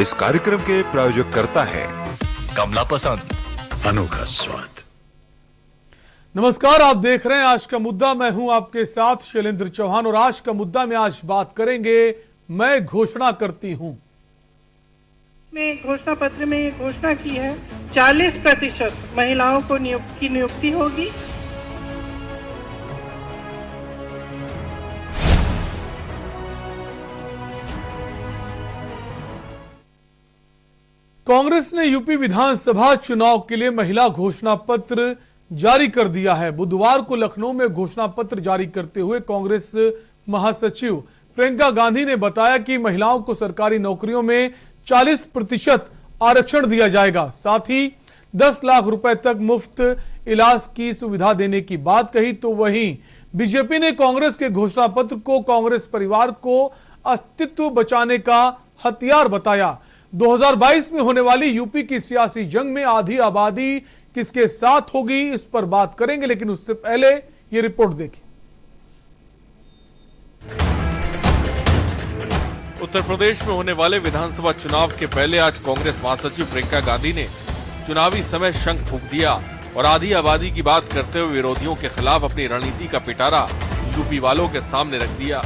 इस कार्यक्रम के प्रायोजक करता है कमला पसंद, अनोखा स्वाद। नमस्कार, आप देख रहे हैं आज का मुद्दा। मैं हूं आपके साथ शैलेंद्र चौहान और आज का मुद्दा में आज बात करेंगे मैं घोषणा करती हूं। में घोषणा पत्र में ये घोषणा की है 40% महिलाओं को नियुक्ति होगी। कांग्रेस ने यूपी विधानसभा चुनाव के लिए महिला घोषणा पत्र जारी कर दिया है। बुधवार को लखनऊ में घोषणा पत्र जारी करते हुए कांग्रेस महासचिव प्रियंका गांधी ने बताया कि महिलाओं को सरकारी नौकरियों में 40% आरक्षण दिया जाएगा। साथ ही 10 लाख रुपए तक मुफ्त इलाज की सुविधा देने की बात कही। तो वहीं बीजेपी ने कांग्रेस के घोषणा पत्र को कांग्रेस परिवार को अस्तित्व बचाने का हथियार बताया। 2022 में होने वाली यूपी की सियासी जंग में आधी आबादी किसके साथ होगी, इस पर बात करेंगे, लेकिन उससे पहले ये रिपोर्ट देखिए। उत्तर प्रदेश में होने वाले विधानसभा चुनाव के पहले आज कांग्रेस महासचिव प्रियंका गांधी ने चुनावी समय शंख फूंक दिया और आधी आबादी की बात करते हुए विरोधियों के खिलाफ अपनी रणनीति का पिटारा यूपी वालों के सामने रख दिया।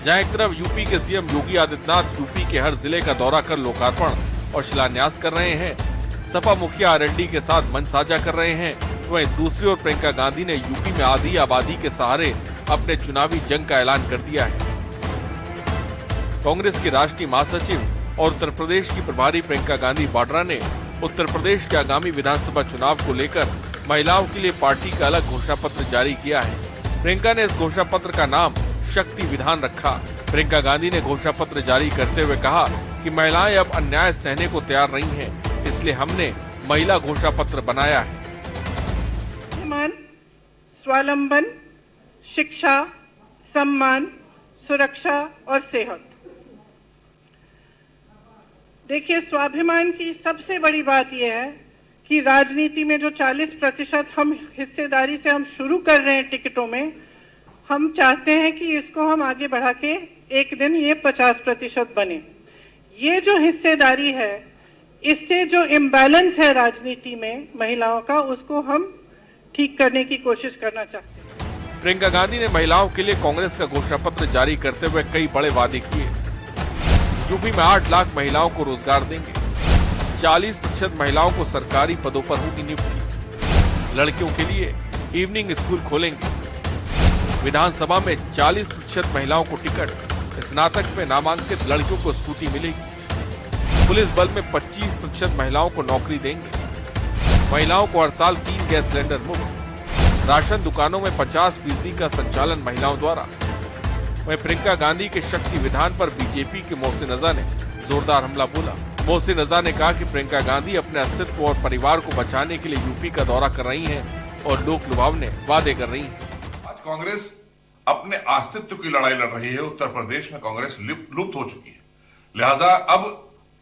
जहां एक तरफ यूपी के सीएम योगी आदित्यनाथ यूपी के हर जिले का दौरा कर लोकार्पण और शिलान्यास कर रहे हैं, सपा मुखिया आरएलडी के साथ मंच साझा कर रहे हैं, तो वहीं दूसरी ओर प्रियंका गांधी ने यूपी में आधी आबादी के सहारे अपने चुनावी जंग का ऐलान कर दिया है। कांग्रेस की राष्ट्रीय महासचिव और उत्तर प्रदेश की प्रभारी प्रियंका गांधी वाड्रा ने उत्तर प्रदेश के आगामी विधानसभा चुनाव को लेकर महिलाओं के लिए पार्टी का अलग घोषणा पत्र जारी किया है। प्रियंका ने इस घोषणा पत्र का नाम शक्ति विधान रखा। प्रियंका गांधी ने घोषणा पत्र जारी करते हुए कहा कि महिलाएं अब अन्याय सहने को तैयार नहीं हैं, इसलिए हमने महिला घोषणा पत्र बनाया है। स्वावलंबन, शिक्षा, सम्मान, सुरक्षा और सेहत। देखिए, स्वाभिमान की सबसे बड़ी बात यह है कि राजनीति में जो 40% हम हिस्सेदारी से हम शुरू कर रहे हैं टिकटों में, हम चाहते हैं कि इसको हम आगे बढ़ा के एक दिन ये 50% बने। ये जो हिस्सेदारी है, इससे जो इम्बैलेंस है राजनीति में महिलाओं का, उसको हम ठीक करने की कोशिश करना चाहते हैं। प्रियंका गांधी ने महिलाओं के लिए कांग्रेस का घोषणा पत्र जारी करते हुए कई बड़े वादे किए। यूपी में 8 लाख महिलाओं को रोजगार देंगे, 40% महिलाओं को सरकारी पदों पर होगी नियुक्ति, लड़कियों के लिए इवनिंग स्कूल खोलेंगे, विधानसभा में 40% महिलाओं को टिकट, स्नातक में नामांकित लड़कियों को स्कूटी मिलेगी, पुलिस बल में 25% महिलाओं को नौकरी देंगे, महिलाओं को हर साल 3 गैस सिलेंडर मुफ्त, राशन दुकानों में 50% का संचालन महिलाओं द्वारा। वहीं प्रियंका गांधी के शक्ति विधान पर बीजेपी के मोहसिन रजा ने जोरदार हमला बोला। मोहसिन रजा ने कहा कि प्रियंका गांधी अपने अस्तित्व और परिवार को बचाने के लिए यूपी का दौरा कर रही हैं और लोक लुभावने वादे कर रही हैं। आज कांग्रेस अपने अस्तित्व की लड़ाई लड़ रही है। उत्तर प्रदेश में कांग्रेस लुप्त हो चुकी है, लिहाजा अब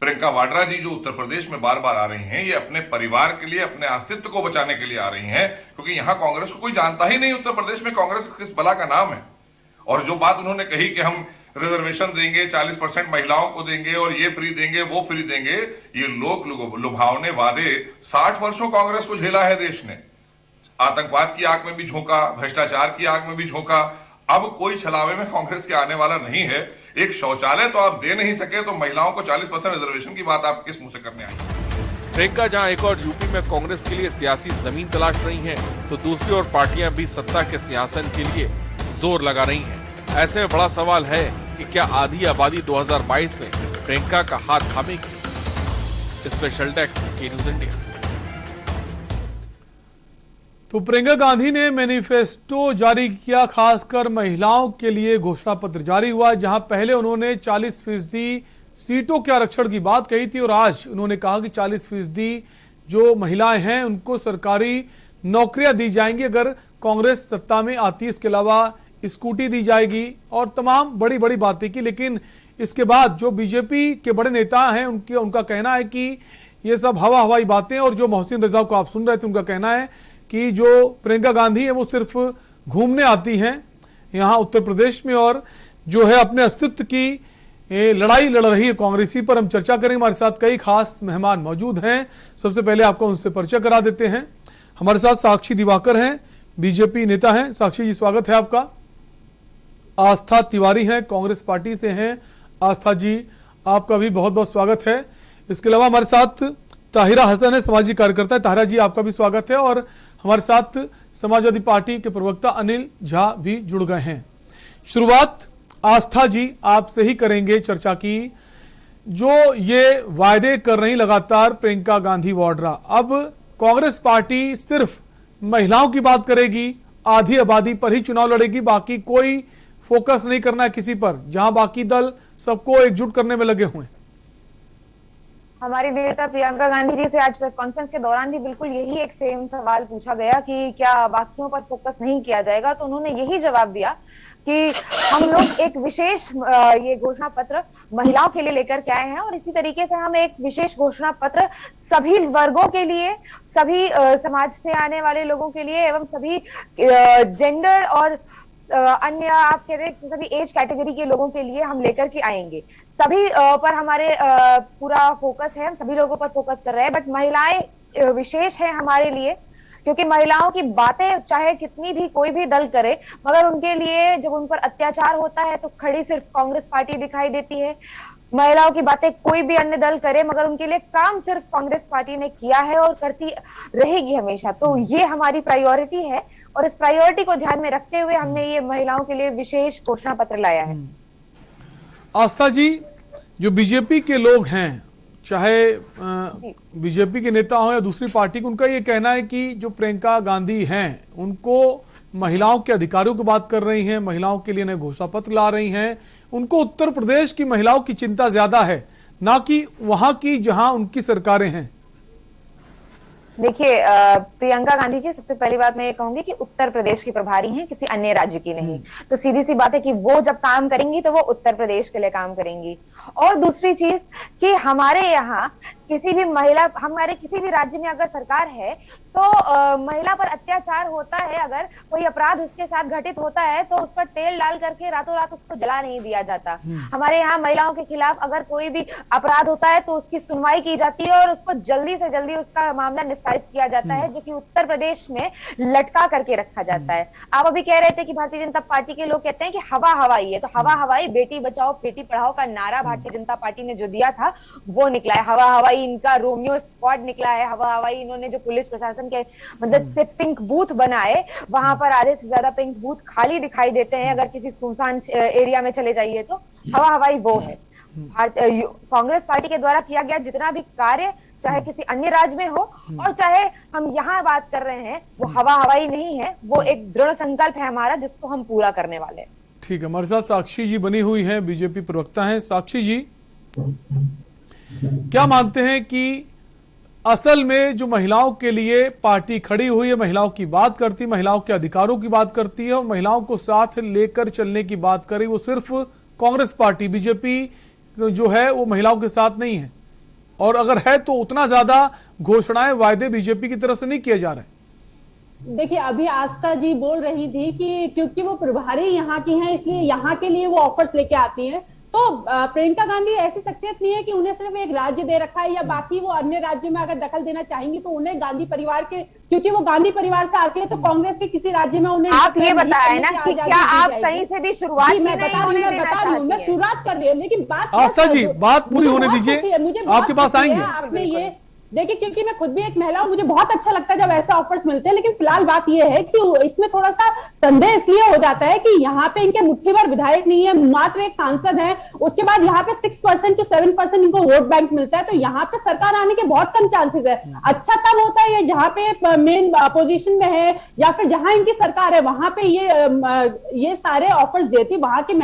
प्रियंका वाड्रा जी जो उत्तर प्रदेश में बार बार आ रही हैं, ये अपने परिवार के लिए, अपने अस्तित्व को बचाने के लिए आ रही हैं, क्योंकि यहां कांग्रेस को कोई जानता ही नहीं। उत्तर प्रदेश में कांग्रेस किस बला का नाम है। और जो बात उन्होंने कही कि हम रिजर्वेशन देंगे, 40% महिलाओं को देंगे और ये फ्री देंगे, वो फ्री देंगे, ये लोक लुभावने वादे 60 वर्षों कांग्रेस को झेला है देश ने। आतंकवाद की आग में भी झोंका, भ्रष्टाचार की आग में भी झोंका। अब कोई छलावे में कांग्रेस के आने वाला नहीं है। एक शौचालय तो आप दे नहीं सके, तो महिलाओं को 40% रिजर्वेशन की बात आप किस मुंह से करने आई? प्रियंका जहां एक और यूपी में कांग्रेस के लिए सियासी जमीन तलाश रही हैं, तो दूसरी ओर पार्टियां भी सत्ता के सिंहासन के लिए जोर लगा रही हैं। ऐसे में बड़ा सवाल है कि क्या आधी आबादी 2022 में प्रियंका का हाथ थामेगी? स्पेशल डेस्क की न्यूज इंडिया। तो प्रियंका गांधी ने मैनिफेस्टो जारी किया, खासकर महिलाओं के लिए घोषणा पत्र जारी हुआ, जहां पहले उन्होंने 40% सीटों के आरक्षण की बात कही थी और आज उन्होंने कहा कि 40% जो महिलाएं हैं उनको सरकारी नौकरियां दी जाएंगी अगर कांग्रेस सत्ता में आती है। इसके अलावा स्कूटी दी जाएगी और तमाम बड़ी बड़ी बातें की। लेकिन इसके बाद जो बीजेपी के बड़े नेता हैं उनका कहना है कि ये सब हवाई बातें, और जो मोहसिन रजा को आप सुन रहे थे उनका कहना है कि जो प्रियंका गांधी है वो सिर्फ घूमने आती हैं यहाँ उत्तर प्रदेश में और जो है अपने अस्तित्व की ये लड़ाई लड़ रही है कांग्रेस ही पर हम चर्चा करेंगे। हमारे साथ कई खास मेहमान मौजूद हैं। सबसे पहले आपको उनसे परिचय करा देते हैं। हमारे साथ साक्षी दिवाकर हैं, बीजेपी नेता हैं। साक्षी जी, स्वागत है आपका। आस्था तिवारी हैं, कांग्रेस पार्टी से हैं। आस्था जी, आपका भी बहुत बहुत स्वागत है। इसके अलावा हमारे साथ ताहिरा हसन है, सामाजिक कार्यकर्ता है। ताहिरा जी, आपका भी स्वागत है। और हमारे साथ समाजवादी पार्टी के प्रवक्ता अनिल झा भी जुड़ गए हैं। शुरुआत आस्था जी आपसे ही करेंगे चर्चा की। जो ये वायदे कर रही लगातार प्रियंका गांधी वाड्रा, अब कांग्रेस पार्टी सिर्फ महिलाओं की बात करेगी, आधी आबादी पर ही चुनाव लड़ेगी, बाकी कोई फोकस नहीं करना है किसी पर, जहां बाकी दल सबको एकजुट करने में लगे हुए हैं। हमारी नेता प्रियंका गांधी जी से आज प्रेस कॉन्फ्रेंस के दौरान भी बिल्कुल यही एक सेम सवाल पूछा गया कि क्या बाकियों पर फोकस नहीं किया जाएगा, तो उन्होंने यही जवाब दिया कि हम लोग एक विशेष ये घोषणा पत्र महिलाओं के लिए लेकर के आए हैं और इसी तरीके से हम एक विशेष घोषणा पत्र सभी वर्गों के लिए, सभी समाज से आने वाले लोगों के लिए एवं सभी जेंडर और अन्य आप कह रहे सभी एज कैटेगरी के लोगों के लिए हम लेकर के आएंगे। सभी पर हमारे पूरा फोकस है, हम सभी लोगों पर फोकस कर रहे हैं, बट महिलाएं विशेष है हमारे लिए, क्योंकि महिलाओं की बातें चाहे कितनी भी कोई भी दल करे, मगर उनके लिए जब उन पर अत्याचार होता है तो खड़ी सिर्फ कांग्रेस पार्टी दिखाई देती है। महिलाओं की बातें कोई भी अन्य दल करे, मगर उनके लिए काम सिर्फ कांग्रेस पार्टी ने किया है और करती रहेगी हमेशा। तो ये हमारी प्रायोरिटी है और इस प्रायोरिटी को ध्यान में रखते हुए हमने ये महिलाओं के लिए विशेष घोषणा पत्र लाया है। आस्था जी, जो बीजेपी के लोग हैं, चाहे बीजेपी के नेता हो या दूसरी पार्टी के, उनका ये कहना है कि जो प्रियंका गांधी हैं उनको महिलाओं के अधिकारों की बात कर रही हैं, महिलाओं के लिए नए घोषणा पत्र ला रही हैं, उनको उत्तर प्रदेश की महिलाओं की चिंता ज्यादा है, ना कि वहां की जहां उनकी सरकारें हैं। देखिए प्रियंका गांधी जी, सबसे पहली बात मैं ये कहूंगी कि उत्तर प्रदेश की प्रभारी हैं, किसी अन्य राज्य की नहीं। तो सीधी सी बात है कि वो जब काम करेंगी तो वो उत्तर प्रदेश के लिए काम करेंगी। और दूसरी चीज कि हमारे यहाँ किसी भी महिला, हमारे किसी भी राज्य में अगर सरकार है तो महिला पर अत्याचार होता है, अगर कोई अपराध उसके साथ घटित होता है तो उस पर तेल डाल करके रातों रात उसको जला नहीं दिया जाता। हमारे यहाँ महिलाओं के खिलाफ अगर कोई भी अपराध होता है तो उसकी सुनवाई की जाती है और उसको जल्दी से जल्दी उसका मामला निस्तारित किया जाता है, जो कि उत्तर प्रदेश में लटका करके रखा जाता है। आप अभी कह रहे थे कि भारतीय जनता पार्टी के लोग कहते हैं कि हवा हवाई है, तो हवा हवाई बेटी बचाओ बेटी पढ़ाओ का नारा भारतीय जनता पार्टी ने जो दिया था वो निकला है। हवा हवाई इनका रोमियो स्क्वाड निकला है। हवा हवाई इन्होंने जो पुलिस प्रशासन के मदद से पिंक बूथ बनाए, वहां पर आधे से ज्यादा पिंक बूथ खाली दिखाई देते हैं अगर किसी सुनसान एरिया में चले जाइए तो। हवा हवाई वो है। कांग्रेस पार्टी के द्वारा किया गया जितना भी कार्य, चाहे किसी अन्य राज्य में हो और चाहे हम यहाँ बात कर रहे हैं, वो हवा हवाई नहीं है, वो एक दृढ़ संकल्प है हमारा जिसको हम पूरा करने वाले हैं। ठीक है, हमारे साथ साक्षी जी बनी हुई हैं, बीजेपी प्रवक्ता हैं। साक्षी जी, क्या मानते हैं कि असल में जो महिलाओं के लिए पार्टी खड़ी हुई है, महिलाओं की बात करती, महिलाओं के अधिकारों की बात करती है और महिलाओं को साथ लेकर चलने की बात करी, वो सिर्फ कांग्रेस पार्टी, बीजेपी जो है वो महिलाओं के साथ नहीं है, और अगर है तो उतना ज्यादा घोषणाएं वायदे बीजेपी की तरफ से नहीं किए जा रहे। देखिए, अभी आस्था जी बोल रही थी कि क्योंकि वो प्रभारी यहाँ की हैं इसलिए यहाँ के लिए वो ऑफर्स लेके आती हैं। तो प्रियंका गांधी ऐसी शख्सियत नहीं है कि उन्हें सिर्फ एक राज्य दे रखा है या बाकी वो अन्य राज्य में अगर दखल देना चाहेंगी तो उन्हें गांधी परिवार के, क्योंकि वो गांधी परिवार से आती है तो कांग्रेस के किसी राज्य में उन्हें आप ये बताएं ना कि क्या आप कहीं से भी शुरुआत मैं बता रही हूँ, मैं शुरुआत कर रही हूँ, लेकिन बात आस्था जी बात पूरी होने दीजिए, आपके पास आएंगे। आपने ये देखिए, क्योंकि मैं खुद भी एक महिला हूं, मुझे बहुत अच्छा लगता है जब ऐसे ऑफर्स मिलते हैं, लेकिन फिलहाल बात यह है कि इसमें थोड़ा सा संदेह इसलिए हो जाता है कि यहाँ पे इनके मुट्ठी भर विधायक नहीं है, मात्र एक सांसद है, उसके बाद यहाँ पे 6% to 7% इनको वोट बैंक मिलता है, तो यहाँ पे सरकार आने के बहुत कम चांसेस है। अच्छा तब होता है ये जहाँ पे मेन अपोजिशन में है या फिर जहां इनकी सरकार है वहां पे ये सारे ऑफर्स देती, वहां की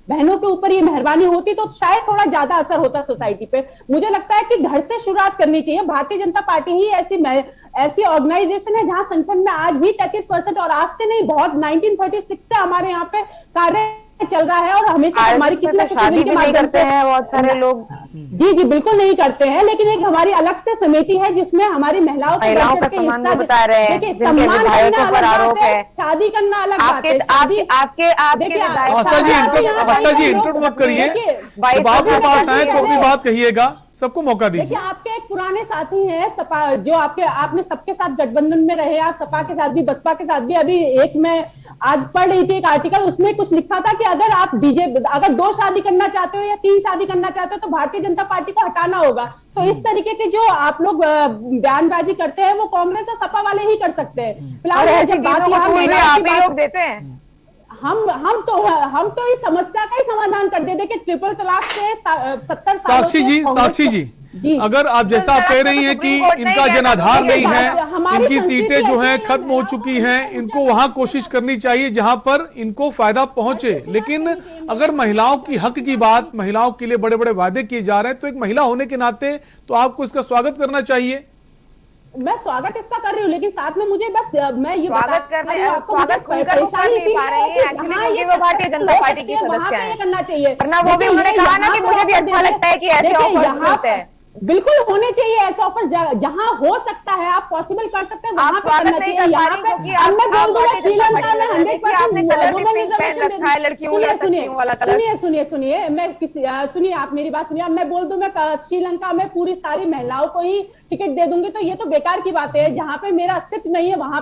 बहनों के ऊपर ये मेहरबानी होती तो शायद थोड़ा ज्यादा असर होता सोसाइटी पे। मुझे लगता है कि घर से शुरुआत करनी चाहिए। भारतीय जनता पार्टी ही ऐसी ऑर्गेनाइजेशन है जहां संगठन में आज भी 33% और आज से नहीं, बहुत 1936 से हमारे यहाँ पे कार्य चल रहा है और हमेशा हमारी किसी न किसी शादी बिल के भी नहीं माध्यम करते से हैं बहुत सारे लोग। जी जी बिल्कुल नहीं करते हैं, लेकिन एक हमारी अलग से समिति है जिसमें हमारी महिलाओं को महिलाओं बढ़ का चढ़ के सम्मान हिस्सा भी बता रहे हैं, देखिए, जिनके सम्मान विधायकों करना पर अलग आरोप बात है। शादी करना अलग बात है। आपके देखिए, विधायक आस्था जी आस्था जी इंटर मत करिए, जब आपके पास आए तो अपनी बात कहिएगा, सबको मौका देखिए दीजिए। आपके एक पुराने साथी हैं सपा, जो आपने सबके साथ गठबंधन में रहे, आप सपा के साथ भी बसपा के साथ भी। अभी एक मैं आज पढ़ रही थी एक आर्टिकल, उसमें कुछ लिखा था कि अगर आप अगर 2 शादी करना चाहते हो या 3 शादी करना चाहते हो तो भारतीय जनता पार्टी को हटाना होगा। तो इस तरीके के जो आप लोग बयानबाजी करते हैं वो कांग्रेस और सपा वाले ही कर सकते हैं। फिलहाल जब बात आप ही लोग देते हैं, हम तो इस समस्या का ही समाधान कर दे। देखिए ट्रिपल तलाक से 70 साक्षी जी, अगर आप जैसा आप कह रही हैं कि इनका जनाधार नहीं है, इनकी सीटें जो हैं खत्म हो चुकी हैं, इनको वहां कोशिश करनी चाहिए जहां पर इनको फायदा पहुंचे। लेकिन अगर महिलाओं की हक की बात, महिलाओं के लिए बड़े बड़े वादे किए जा रहे हैं, तो एक महिला होने के नाते तो आपको इसका स्वागत करना चाहिए। मैं स्वागत इसका कर रही हूँ, लेकिन साथ में मुझे बस मैं ये स्वागत परेशानी नहीं पा रहे हैं क्योंकि वो भारतीय जनता पार्टी की सदस्य हैं। करना चाहिए, वरना वो भी उन्होंने कहा ना कि मुझे भी अच्छा लगता है कि ऐसे ऑफर मिलते हैं। बिल्कुल होने चाहिए ऐसे ऑफर, जहां हो सकता है आप पॉसिबल कर सकते हैं वहां पे करना चाहिए। यहाँ पे अब मैं बोल दूंगा श्रीलंका में 100% सुनिए आप मेरी बात सुनिए। अब मैं बोल दूं मैं श्रीलंका में पूरी सारी महिलाओं को ही टिकट दे दूंगी, तो ये तो बेकार की बात है। जहां पे मेरा अस्तित्व नहीं है वहां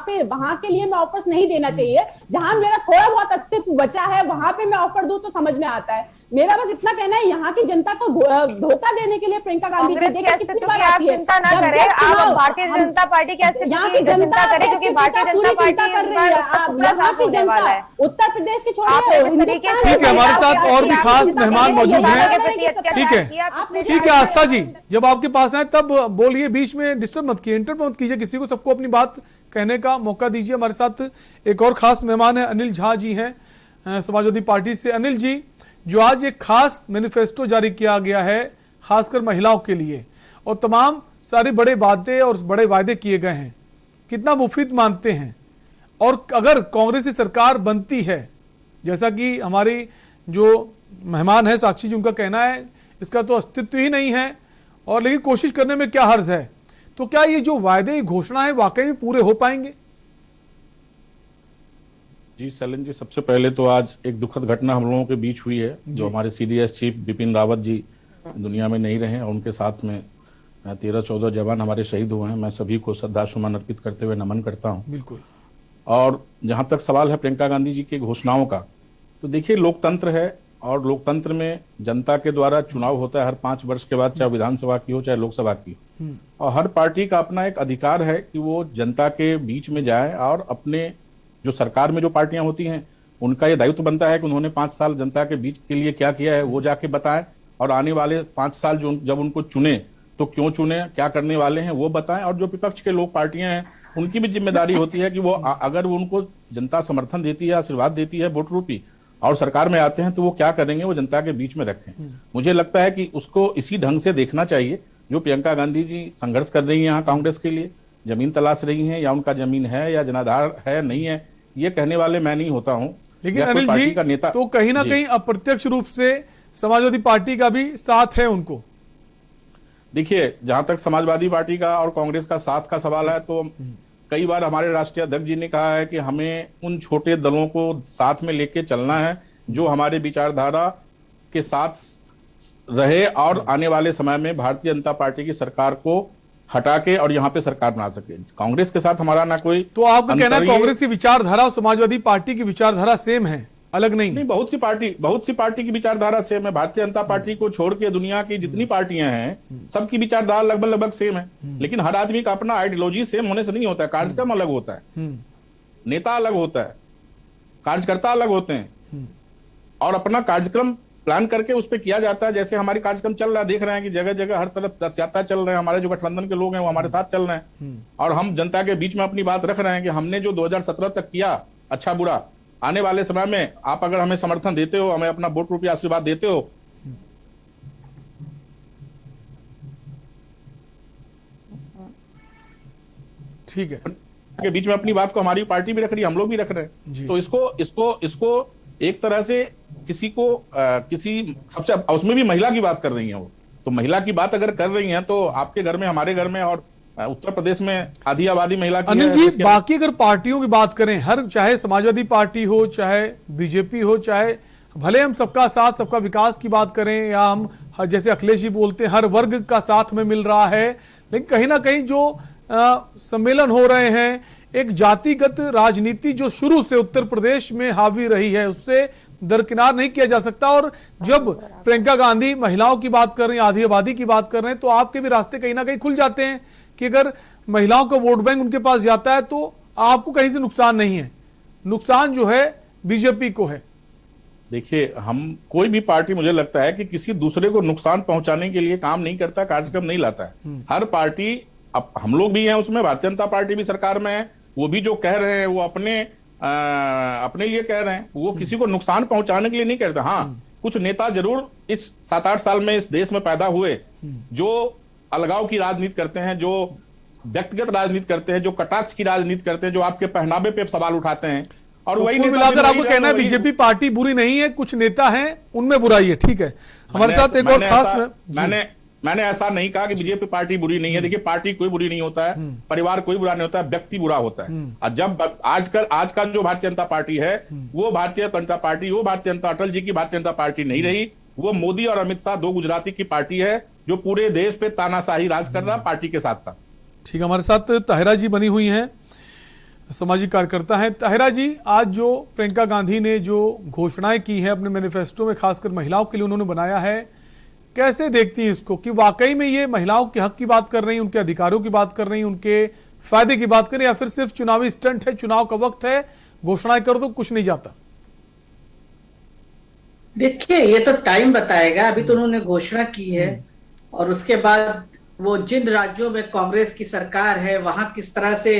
के लिए मैं ऑफर्स नहीं देना चाहिए। जहां मेरा थोड़ा बहुत अस्तित्व बचा है वहां पे मैं ऑफर दूं तो समझ में आता है। मेरा बस इतना कहना है, यहाँ की जनता को धोखा देने के लिए प्रियंका गांधी जी कितनी बार आती है। चिंता न करें, आप भारतीय जनता पार्टी के यहाँ की जनता करें, क्योंकि भारतीय जनता पार्टी कर रही है। यहाँ की जनता उत्तर प्रदेश की छोड़िए, ठीक है, हमारे साथ और भी खास मेहमान मौजूद हैं। ठीक है आस्था जी, जब आपके पास आए तब बोलिए, बीच में डिस्टर्ब मत कीजिए, इंटरप्ट मत कीजिए किसी को, सबको अपनी बात कहने का मौका दीजिए। हमारे साथ एक और खास मेहमान है, अनिल झा जी हैं समाजवादी पार्टी से। अनिल जी, जो आज एक खास मैनिफेस्टो जारी किया गया है खासकर महिलाओं के लिए, और तमाम सारे बड़े बातें और बड़े वायदे किए गए हैं, कितना मुफीद मानते हैं? और अगर कांग्रेस की सरकार बनती है, जैसा कि हमारी जो मेहमान है साक्षी जी, उनका कहना है इसका तो अस्तित्व ही नहीं है, और लेकिन कोशिश करने में क्या हर्ज है, तो क्या ये जो वायदे घोषणा है वाकई में पूरे हो पाएंगे? जी सैलन जी, सबसे पहले तो आज एक दुखद घटना हम लोगों के बीच हुई है, जो हमारे सीडीएस चीफ बिपिन रावत जी दुनिया में नहीं रहे, और उनके साथ में 13-14 जवान हमारे शहीद हुए हैं। मैं सभी को श्रद्धासुमन अर्पित करते हुए नमन करता हूं। बिल्कुल। और जहां तक सवाल है प्रियंका गांधी जी की घोषणाओं का, तो देखिए लोकतंत्र है, और लोकतंत्र में जनता के द्वारा चुनाव होता है हर 5 वर्ष के बाद, चाहे विधानसभा की हो चाहे लोकसभा की हो, और हर पार्टी का अपना एक अधिकार है कि वो जनता के बीच में जाए और अपने जो सरकार में जो पार्टियां होती हैं उनका ये दायित्व बनता है कि उन्होंने 5 साल जनता के बीच के लिए क्या किया है वो जाके बताएं, और आने वाले 5 साल जब उनको चुने तो क्यों चुने, क्या करने वाले हैं वो बताएं। और जो विपक्ष के लोग पार्टियां हैं उनकी भी जिम्मेदारी होती है कि वो अगर उनको जनता समर्थन देती है, आशीर्वाद देती है वोट रूपी, और सरकार में आते हैं तो वो क्या करेंगे वो जनता के बीच में रखें। मुझे लगता है कि उसको इसी ढंग से देखना चाहिए। जो प्रियंका गांधी जी संघर्ष कर रही है यहाँ कांग्रेस के लिए, जमीन तलाश रही हैं, या उनका जमीन है या जनाधार है नहीं है, ये कहने वाले मैं नहीं होता हूं। लेकिन अनिल जी का नेता तो कहीं ना कहीं अप्रत्यक्ष रूप से समाजवादी पार्टी का भी साथ है उनको। देखिए, जहां तक समाजवादी पार्टी का और कांग्रेस का साथ का सवाल है, तो कई बार हमारे राष्ट्रीय अध्यक्ष जी ने कहा है कि हमें उन छोटे दलों को साथ में लेके चलना है जो हमारे विचारधारा के साथ रहे, और आने वाले समय में भारतीय जनता पार्टी की सरकार को हटा के और यहाँ पे सरकार बना सके। कांग्रेस के साथ हमारा ना कोई, तो आपका कहना है कांग्रेस की विचारधारा और समाजवादी पार्टी की विचारधारा सेम है, अलग नहीं? बहुत सी पार्टी की विचारधारा सेम है। भारतीय जनता पार्टी को छोड़ के दुनिया की जितनी पार्टियां हैं सबकी विचारधारा लगभग सेम है, लेकिन हर आदमी का अपना आइडियोलॉजी सेम होने से नहीं होता है। कार्यक्रम अलग होता है, नेता अलग होता है, कार्यकर्ता अलग होते हैं, और अपना कार्यक्रम प्लान करके उस पर किया जाता है। जैसे हमारी कार्यक्रम चल रहा है, देख रहे हैं कि जगह जगह हर तरफ रथ यात्रा चल रहे हैं, हमारे जो गठबंधन के लोग हैं वो हमारे साथ चल रहे हैं, और हम जनता के बीच में अपनी बात रख रहे हैं कि हमने जो 2017 तक किया अच्छा बुरा, आने वाले समय में आप अगर हमें समर्थन देते हो, हमें अपना वोट रूपी आशीर्वाद देते हो, ठीक है, के बीच में अपनी बात को हमारी पार्टी भी रख रही है, हम लोग भी रख रहे हैं। तो इसको एक तरह से किसी को किसी सबसे, उसमें भी महिला की बात कर रही हैं वो, तो महिला की बात अगर कर रही हैं तो आपके घर में, हमारे घर में और उत्तर प्रदेश में आधी आबादी महिला की अनिल है। जी, बाकी अगर पार्टियों की बात करें, हर चाहे समाजवादी पार्टी हो, चाहे बीजेपी हो, चाहे भले हम सबका साथ सबका विकास की बात करें, या हम जैसे अखिलेश जी बोलते हैं हर वर्ग का साथ में मिल रहा है, लेकिन कहीं ना कहीं जो सम्मेलन हो रहे हैं, एक जातिगत राजनीति जो शुरू से उत्तर प्रदेश में हावी रही है, उससे दरकिनार नहीं किया जा सकता। और जब प्रियंका गांधी महिलाओं की बात कर रही हैं, आधी आबादी की बात कर रहे हैं, तो आपके भी रास्ते कहीं ना कहीं खुल जाते हैं कि अगर महिलाओं का वोट बैंक उनके पास जाता है तो आपको कहीं से नुकसान नहीं है, नुकसान जो है बीजेपी को है। देखिए, हम कोई भी पार्टी, मुझे लगता है कि किसी दूसरे को नुकसान पहुंचाने के लिए काम नहीं करता, कार्यक्रम नहीं लाता है। हर पार्टी, अब हम लोग भी हैं उसमें, भारतीय जनता पार्टी भी सरकार में है, वो भी जो कह रहे हैं वो अपने लिए कह रहे हैं, वो किसी को नुकसान पहुंचाने के लिए नहीं कहते। हाँ, कुछ नेता जरूर इस 7-8 साल में इस देश में पैदा हुए जो अलगाव की राजनीति करते हैं, जो व्यक्तिगत राजनीति करते हैं, जो कटाक्ष की राजनीति करते हैं, जो आपके पहनावे पे सवाल उठाते हैं। और तो वही कुल मिलाकर आपको कहना है बीजेपी पार्टी बुरी नहीं है, कुछ नेता हैं उनमें बुराई है, ठीक है। हमारे साथ एक और खास मैंने ऐसा नहीं कहा कि बीजेपी पार्टी बुरी नहीं है। देखिए, पार्टी कोई बुरी नहीं होता है, परिवार कोई बुरा नहीं होता है, व्यक्ति बुरा होता है। और जब आज का जो भारतीय जनता पार्टी है, वो भारतीय जनता पार्टी, वो भारतीय जनता, अटल जी की भारतीय जनता पार्टी नहीं रही, वो मोदी और अमित शाह, दो गुजराती की पार्टी है जो पूरे देश पे तानाशाही राज कर रहा पार्टी के साथ साथ। ठीक है, हमारे साथ ताहिरा जी बनी हुई हैं, सामाजिक कार्यकर्ता हैं। ताहिरा जी, आज जो प्रियंका गांधी ने जो घोषणाएं की हैं अपने मैनिफेस्टो में, खासकर महिलाओं के लिए उन्होंने बनाया है, कैसे देखती हैं इसको कि वाकई में ये महिलाओं के हक की बात कर रही हैं, उनके अधिकारों की बात कर रही हैं, उनके फायदे की बात कर रही हैं, या फिर सिर्फ चुनावी स्टंट है, चुनाव का वक्त है, घोषणाएं कर दो, कुछ नहीं जाता? देखिए, ये तो टाइम बताएगा। अभी तो उन्होंने घोषणा की है और उसके बाद वो जिन राज्यों में कांग्रेस की सरकार है वहां किस तरह से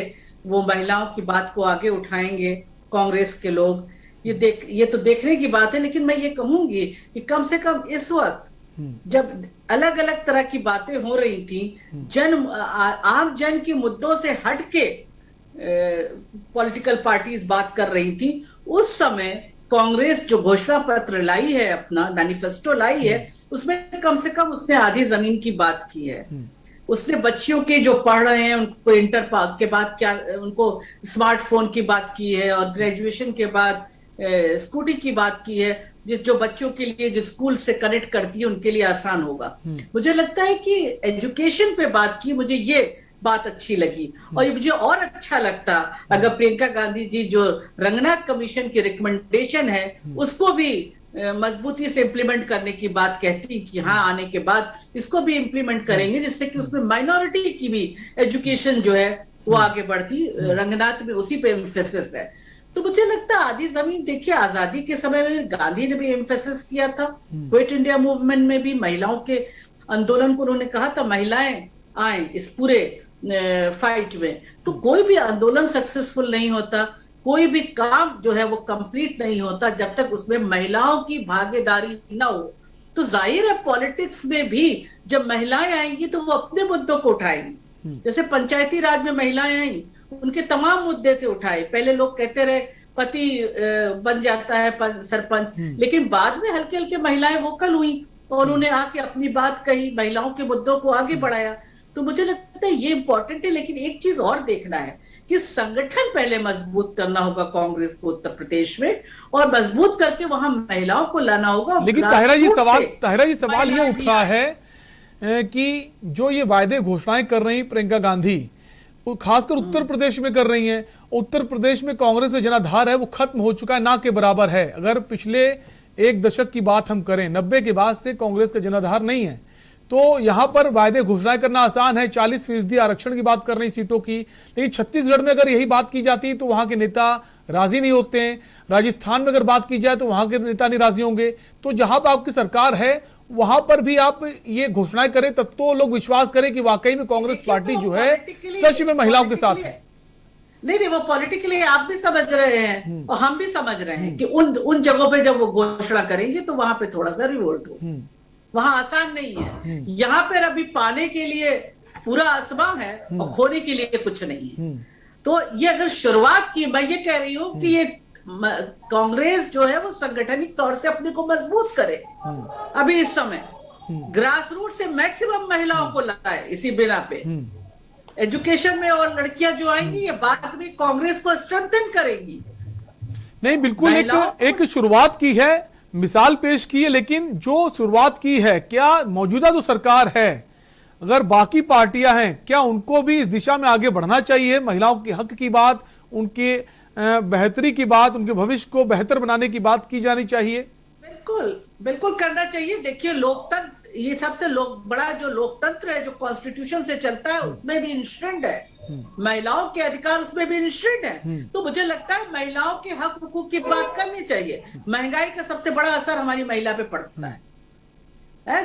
वो महिलाओं की बात को आगे उठाएंगे कांग्रेस के लोग, ये तो देखने की बात है। लेकिन मैं ये कहूंगी कि कम से कम इस वक्त जब अलग अलग तरह की बातें हो रही थी, आम जन के मुद्दों से हटके पॉलिटिकल पार्टीज बात कर रही थी, उस समय कांग्रेस जो घोषणा पत्र लाई है, अपना मैनिफेस्टो लाई है, उसमें कम से कम उसने आधी जमीन की बात की है। उसने बच्चियों के जो पढ़ रहे हैं उनको इंटर के बाद क्या, उनको स्मार्टफोन की बात की है, और ग्रेजुएशन के बाद स्कूटी की बात की है, जो बच्चों के लिए जो स्कूल से कनेक्ट करती है उनके लिए आसान होगा। मुझे लगता है कि एजुकेशन पे बात की, मुझे ये बात अच्छी लगी। और ये मुझे और अच्छा लगता अगर प्रियंका गांधी जी जो रंगनाथ कमीशन की रिकमेंडेशन है उसको भी मजबूती से इंप्लीमेंट करने की बात कहती कि हाँ, आने के बाद इसको भी इंप्लीमेंट करेंगे, जिससे कि उसमें माइनॉरिटी की भी एजुकेशन जो है वो आगे बढ़ती। रंगनाथ में उसी पे एम्फेसिस है। तो मुझे लगता है आधी जमीन, देखिए, आजादी के समय में गांधी ने भी एम्फेसिस किया था, क्विट इंडिया मूवमेंट में भी महिलाओं के आंदोलन को उन्होंने कहा था महिलाएं आए इस पूरे फाइट में। तो कोई भी आंदोलन सक्सेसफुल नहीं होता, कोई भी काम जो है वो कंप्लीट नहीं होता जब तक उसमें महिलाओं की भागीदारी ना हो। तो जाहिर है पॉलिटिक्स में भी जब महिलाएं आएंगी तो वो अपने मुद्दों को उठाएंगी। जैसे पंचायती राज में महिलाएं आई, उनके तमाम मुद्दे थे उठाए। पहले लोग कहते रहे पति बन जाता है सरपंच, लेकिन बाद में हल्के हल्के महिलाएं वोकल हुई और उन्होंने आके अपनी बात कही, महिलाओं के मुद्दों को आगे बढ़ाया। तो मुझे लगता है ये इंपॉर्टेंट है। लेकिन एक चीज और देखना है कि संगठन पहले मजबूत करना होगा कांग्रेस को उत्तर प्रदेश में, और मजबूत करके वहां महिलाओं को लाना होगा। लेकिन ताहिरा जी सवाल ये उठ रहा है कि जो ये वायदे घोषणाएं कर रही प्रियंका गांधी, वो खासकर उत्तर प्रदेश में कर रही हैं। उत्तर प्रदेश में कांग्रेस का जनाधार है वो खत्म हो चुका है, ना के बराबर है। अगर पिछले एक दशक की बात हम करें, 90 के बाद से कांग्रेस का जनाधार नहीं है। तो यहां पर वायदे घोषणाएं करना आसान है, 40% आरक्षण की बात कर रही सीटों की, लेकिन छत्तीसगढ़ में अगर यही बात की जाती तो वहां के नेता राजी नहीं होते हैं। राजस्थान में अगर बात की जाए तो वहां के नेता नहीं राजी होंगे। तो जहां पर आपकी सरकार है वहां पर भी आप ये घोषणाएं करें तब तो लोग विश्वास करें कि वाकई में कांग्रेस पार्टी जो है सच में महिलाओं के साथ है। नहीं, वो पॉलिटिकली आप भी समझ रहे हैं और हम भी समझ रहे हैं कि उन जगहों पे जब वो घोषणा करेंगे तो वहां पे थोड़ा सा रिवोल्ट हो। वहां आसान नहीं है। यहाँ पर अभी पाने के लिए पूरा आसमां है और खोने के लिए कुछ नहीं है। तो ये अगर शुरुआत की, मैं ये कह रही हूं कि ये कांग्रेस जो है वो संगठनिक तौर से अपने को मजबूत करे। अभी इस समय ग्रास रूट से मैक्सिमम महिलाओं को लाए, इसी बिना पे एजुकेशन में और लड़कियां जो आएंगी ये बाद में कांग्रेस को स्ट्रेंथन करेंगी। नहीं, बिल्कुल एक शुरुआत की है, मिसाल पेश की है, लेकिन जो शुरुआत की है, क्या मौजूदा जो सरकार है, अगर बाकी पार्टियां हैं, क्या उनको भी इस दिशा में आगे बढ़ना चाहिए? महिलाओं के हक की बात, उनके बेहतरी की बात, उनके भविष्य को बेहतर बनाने की बात की जानी चाहिए। बिल्कुल बिल्कुल करना चाहिए। देखिए लोकतंत्र, ये सबसे बड़ा जो लोकतंत्र है जो कॉन्स्टिट्यूशन से चलता है उसमें भी इंस्टेंट है, महिलाओं के अधिकार उसमें भी इंस्टेंट है। तो मुझे लगता है महिलाओं के हक हुकूक की बात करनी चाहिए। महंगाई का सबसे बड़ा असर हमारी महिला पे पड़ता है,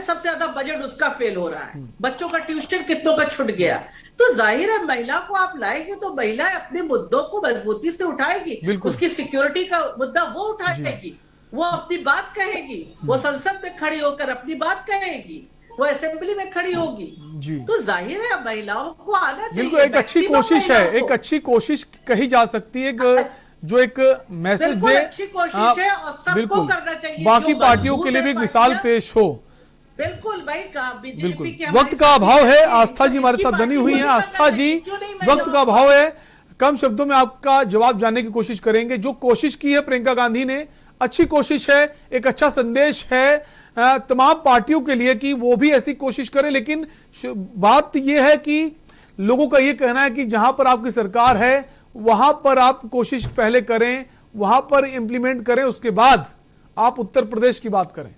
सबसे ज्यादा बजट उसका फेल हो रहा है, बच्चों का ट्यूशन कितनों का छूट गया। तो जाहिर है महिला को आप लाएंगे तो महिला अपने मुद्दों को मजबूती से उठाएगी, उसकी सिक्योरिटी का मुद्दा वो उठाएगी, वो अपनी बात कहेगी, वो संसद में खड़ी होकर अपनी बात कहेगी, वो असेंबली में खड़ी होगी। तो जाहिर है महिलाओं को आना चाहिए। बिल्कुल एक अच्छी कोशिश है, एक अच्छी कोशिश कही जा सकती है, जो एक मैसेज दे। अच्छी कोशिश है और सबको करना चाहिए, बाकी पार्टियों के लिए भी एक मिसाल पेश हो। बिल्कुल भाई, बिल्कुल वक्त का अभाव है। आस्था जी हमारे साथ बनी हुई हैं। आस्था जी, वक्त का अभाव है, कम शब्दों में आपका जवाब जानने की कोशिश करेंगे। जो कोशिश की है प्रियंका गांधी ने, अच्छी कोशिश है, एक अच्छा संदेश है तमाम पार्टियों के लिए कि वो भी ऐसी कोशिश करें। लेकिन बात यह है कि लोगों का ये कहना है कि जहां पर आपकी सरकार है वहां पर आप कोशिश पहले करें, वहां पर इंप्लीमेंट करें, उसके बाद आप उत्तर प्रदेश की बात करें।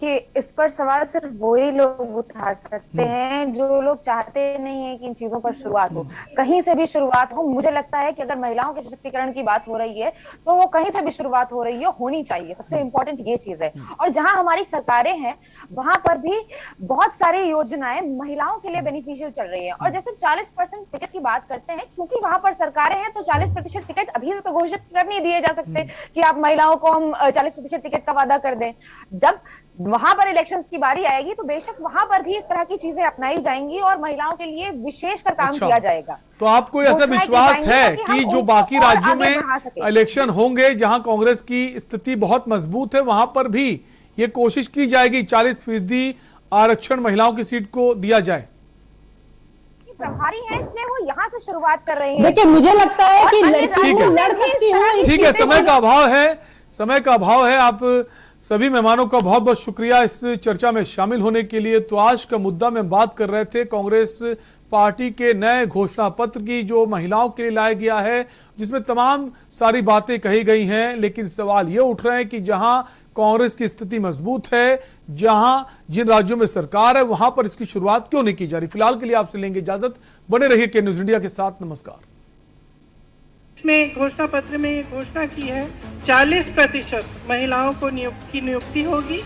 कि इस पर सवाल सिर्फ वही लोग उठा सकते हैं जो लोग चाहते नहीं है कि इन चीजों पर शुरुआत हो, कहीं से भी शुरुआत हो। मुझे लगता है कि अगर महिलाओं के सशक्तिकरण की बात हो रही है तो वो कहीं से भी शुरुआत हो रही है, होनी चाहिए। सबसे इंपॉर्टेंट ये चीज है। और जहां हमारी सरकारें हैं वहां पर भी बहुत सारी योजनाएं महिलाओं के लिए बेनिफिशियल चल रही है। और जैसे 40% टिकट की बात करते हैं, क्योंकि वहां पर सरकारें हैं तो 40% टिकट अभी तो घोषित कर नहीं दिए जा सकते कि आप महिलाओं को हम 40% टिकट का वादा कर दें। जब वहां पर इलेक्शंस की बारी आएगी तो बेशक वहां पर भी इस तरह की चीजें अपनाई जाएंगी और महिलाओं के लिए विशेष कर काम किया जाएगा। तो आपको ऐसा विश्वास है कि जो बाकी राज्यों में इलेक्शन होंगे जहां कांग्रेस की स्थिति बहुत मजबूत है, वहां पर भी ये कोशिश की जाएगी 40% आरक्षण महिलाओं की सीट को दिया जाए? प्रभारी हैं इसलिए वो यहाँ से शुरुआत कर रहे हैं। देखिए मुझे लगता है कि लड़ सकती है। ठीक है, समय का अभाव है, समय का अभाव है। आप सभी मेहमानों का बहुत बहुत शुक्रिया इस चर्चा में शामिल होने के लिए। तो आज का मुद्दा में बात कर रहे थे कांग्रेस पार्टी के नए घोषणा पत्र की, जो महिलाओं के लिए लाया गया है, जिसमें तमाम सारी बातें कही गई हैं। लेकिन सवाल ये उठ रहे हैं कि जहां कांग्रेस की स्थिति मजबूत है, जहां जिन राज्यों में सरकार है, वहां पर इसकी शुरुआत क्यों नहीं की जा रही। फिलहाल के लिए आपसे लेंगे इजाजत। बने रहिए के न्यूज इंडिया के साथ। नमस्कार। इसमें घोषणा पत्र में ये घोषणा की है 40% महिलाओं को की नियुक्ति होगी